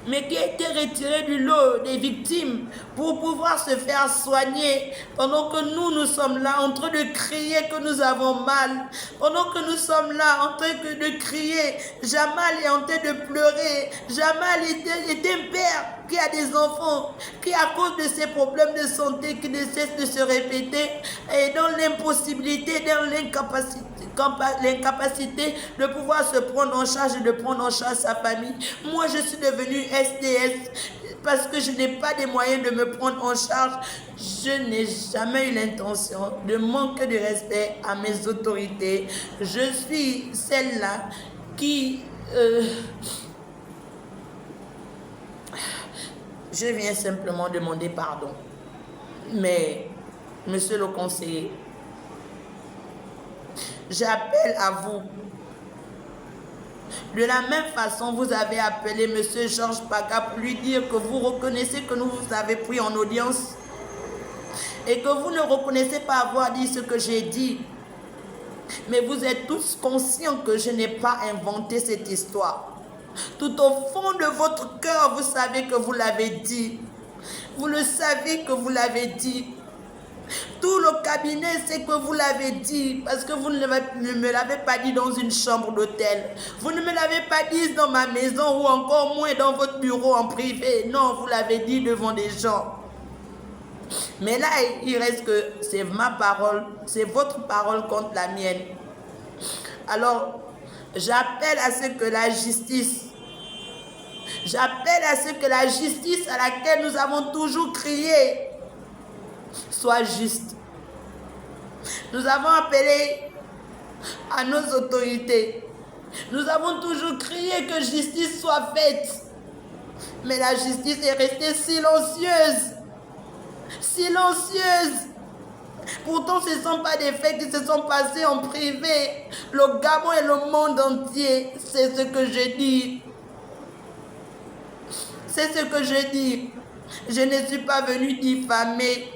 mais qui a été retiré du lot des victimes pour pouvoir se faire soigner, pendant que nous sommes là en train de crier que nous avons mal, pendant que nous sommes là en train de crier. Jamal est en train de pleurer. Jamal est un père qui a des enfants, qui à cause de ses problèmes de santé qui ne cessent de se répéter, est dans l'impossibilité, dans l'incapacité de pouvoir se prendre en charge et de prendre en charge sa famille. Moi, je suis devenue STS parce que je n'ai pas les moyens de me prendre en charge. Je n'ai jamais eu l'intention de manquer de respect à mes autorités. Je suis celle-là qui... je viens simplement demander pardon. Mais, monsieur le conseiller, j'appelle à vous. De la même façon, vous avez appelé monsieur Georges Paga pour lui dire que vous reconnaissez que nous vous avez pris en audience et que vous ne reconnaissez pas avoir dit ce que j'ai dit. Mais vous êtes tous conscients que je n'ai pas inventé cette histoire. Tout au fond de votre cœur, vous savez que vous l'avez dit. Vous le savez que vous l'avez dit. Tout le cabinet sait que vous l'avez dit, parce que vous ne me l'avez pas dit dans une chambre d'hôtel. Vous ne me l'avez pas dit dans ma maison ou encore moins dans votre bureau en privé. Non, vous l'avez dit devant des gens. Mais là, il reste que c'est ma parole, c'est votre parole contre la mienne. Alors, j'appelle à ce que la justice, à laquelle nous avons toujours crié, soit juste. Nous avons appelé à nos autorités. Nous avons toujours crié que justice soit faite. Mais la justice est restée silencieuse. Silencieuse. Pourtant, ce ne sont pas des faits qui se sont passés en privé. Le Gabon et le monde entier, c'est ce que je dis. C'est ce que je dis. Je ne suis pas venue diffamer.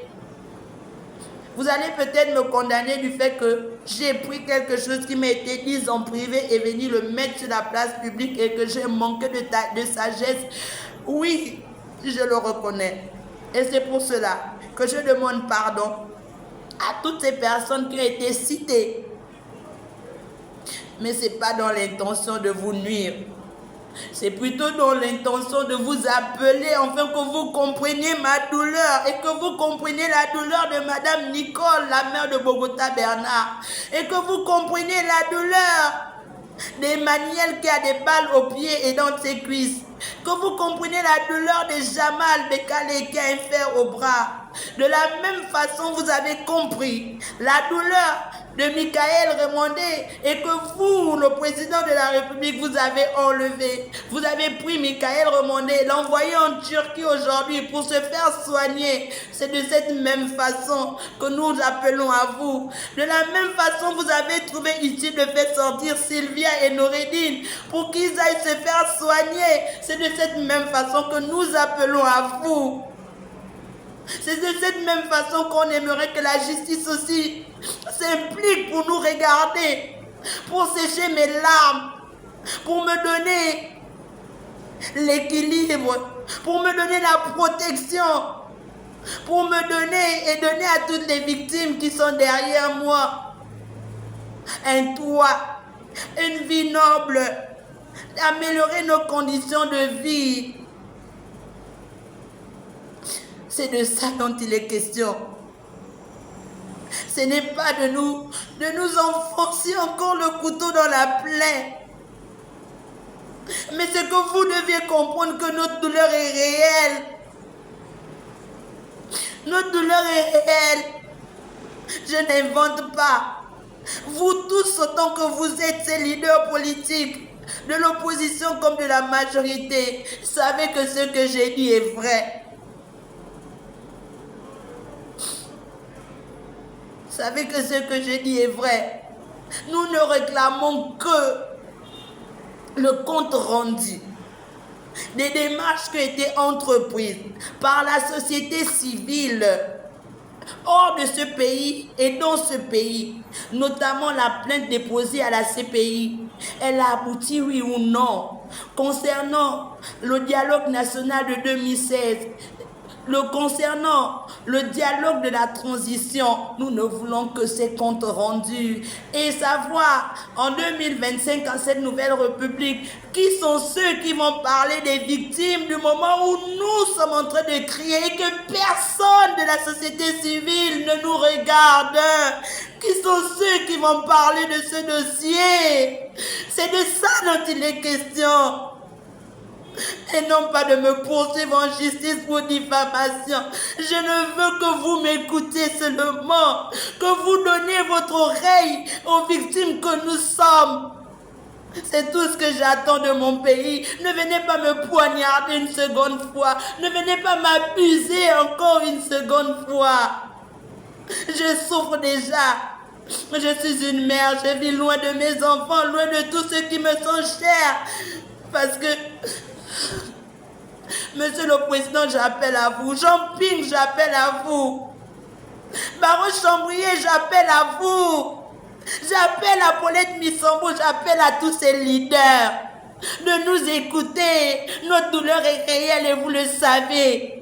Vous allez peut-être me condamner du fait que j'ai pris quelque chose qui m'a été dit en privé et venu le mettre sur la place publique et que j'ai manqué de sagesse. Oui, je le reconnais. Et c'est pour cela que je demande pardon à toutes ces personnes qui ont été citées. Mais ce n'est pas dans l'intention de vous nuire. C'est plutôt dans l'intention de vous appeler afin que vous compreniez ma douleur et que vous compreniez la douleur de Madame Nicole, la mère de Bogota Bernard, et que vous compreniez la douleur d'Emmanuel qui a des balles aux pieds et dans ses cuisses, que vous compreniez la douleur de Jamal Bekale qui a un fer au bras. De la même façon, vous avez compris la douleur de Michael Remondé et que vous, le président de la République, vous avez enlevé. Vous avez pris Michael Remondé, l'envoyé en Turquie aujourd'hui pour se faire soigner. C'est de cette même façon que nous appelons à vous. De la même façon, vous avez trouvé utile de faire sortir Sylvia et Noureddine pour qu'ils aillent se faire soigner. C'est de cette même façon que nous appelons à vous. C'est de cette même façon qu'on aimerait que la justice aussi s'implique pour nous regarder, pour sécher mes larmes, pour me donner l'équilibre, pour me donner la protection, pour me donner et donner à toutes les victimes qui sont derrière moi un toit, une vie noble, améliorer nos conditions de vie. C'est de ça dont il est question. Ce n'est pas de nous enfoncer encore le couteau dans la plaie. Mais c'est que vous deviez comprendre que notre douleur est réelle. Notre douleur est réelle. Je n'invente pas. Vous tous, autant que vous êtes ces leaders politiques, de l'opposition comme de la majorité, savez que ce que j'ai dit est vrai. Savez que ce que je dis est vrai. Nous ne réclamons que le compte rendu des démarches qui ont été entreprises par la société civile hors de ce pays et dans ce pays, notamment la plainte déposée à la CPI. Elle a abouti, oui ou non? concernant le dialogue national de 2016, concernant le dialogue de la transition, nous ne voulons que ces comptes rendus et savoir en 2025, en cette nouvelle république, qui sont ceux qui vont parler des victimes du moment où nous sommes en train de crier et que personne de la société civile ne nous regarde. Qui sont ceux qui vont parler de ce dossier? C'est de ça dont il est question. Et non pas de me poursuivre en justice pour diffamation. Je ne veux que vous m'écoutiez seulement, que vous donniez votre oreille aux victimes que nous sommes. C'est tout ce que j'attends de mon pays. Ne venez pas me poignarder une seconde fois. Ne venez pas m'abuser encore une seconde fois. Je souffre déjà. Je suis une mère. Je vis loin de mes enfants, loin de tous ceux qui me sont chers. Parce que... Monsieur le Président, j'appelle à vous. Jean Ping, j'appelle à vous. Baron Chambrier, j'appelle à vous. J'appelle à Paulette Missombo, j'appelle à tous ces leaders de nous écouter. Notre douleur est réelle et vous le savez.